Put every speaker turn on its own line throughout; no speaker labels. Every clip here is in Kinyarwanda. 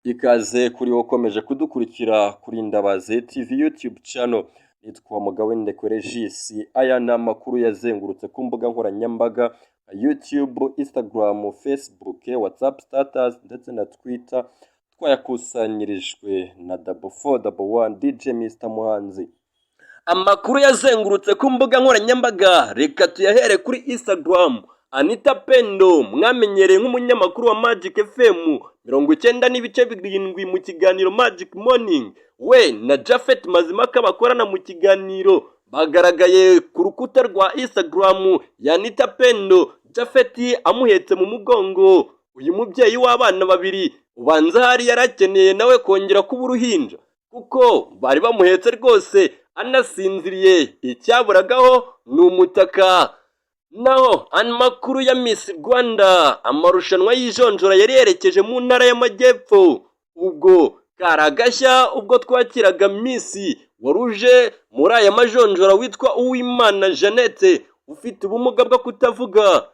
Ikaze kuri wowe ukomeje kudukurikira kuri Ndabaze TV YouTube channel. Nitwa Mugabo Regis. Aya ni amakuru yazengurutse ku mbuga nkoranyambaga YouTube, Instagram, Facebook, WhatsApp status ndetse na Twitter. Twayakusanyirijwe na 4411 DJ Mr Muhanzi. Amakuru yazengurutse ku mbuga nkoranyambaga, reka tuyahere kuri Instagram. Anita pendo mwamenyereye nk'umunyamakuru wa Magic FM 90.7 mu kiganiro Magic Morning, we na Japheth Mazimaka bakorana mu kiganiro bagaragaye ku rukuta rwa Instagram ya Anita pendo, Japheth amuhetse mu mugongo. Uyu mubyeyi w'abana babiri ubanza hari yarakeneye nawe kongera kuba uruhinja, kuko bari bamuhetse rwose anasinziriye, icyaburagaho ni umutaka. Naho amakuru ya Miss Rwanda, amarushanwa y'ijonjora yari yerekeje mu ntara y'Amajyepfo. Ubwo karagashya ubwo twakiraga Miss waruje muri aya majonjora witwa Uwimana Jeannette, ufite ubumuga bwo kutavuga.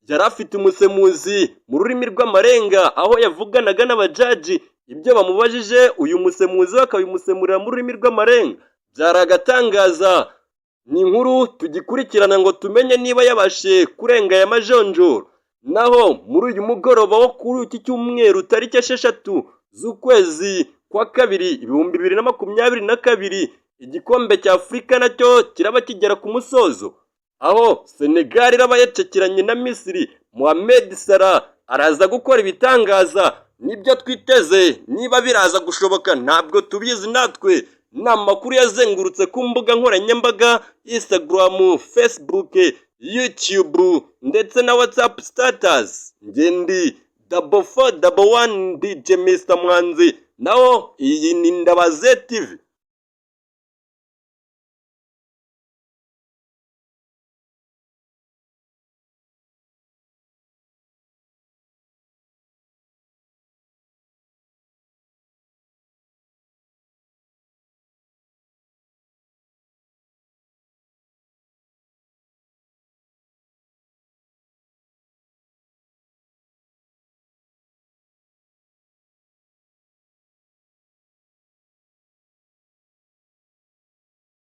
Yari afite umusemuzi mu rurimi rw'amarenga, aho yavuganaga n'abajaji ibyo bamubajije, uyu musemuzi akabimusemurira mu rurimi rw'amarenga. Byaragatangaza. Ni inkuru tugikurikirana ngo tumenye niba yabashe kurenga aya majonjora. Naho muri uyu mugoroba wo kuri iki cyumweru tariki 6 z'ukwezi kwa kabiri 2022, igikombe cya Afurika nacyo kiraba kigera ku musozo, aho Senegal iraba yacekiranye na Misiri. Mohamed Salah araza gukora ibitangaza. Nibyo twiteze, niba biraza gushoboka ntabwo tubizi natwe. Ni amakuru yazengurutse ku mbuga nkoranyambaga, Instagram, Facebook, YouTube ndetse na WhatsApp status. Ngendi 4411 DJ Mr Muhanzi. Naho iyi ni Ndabaze TV.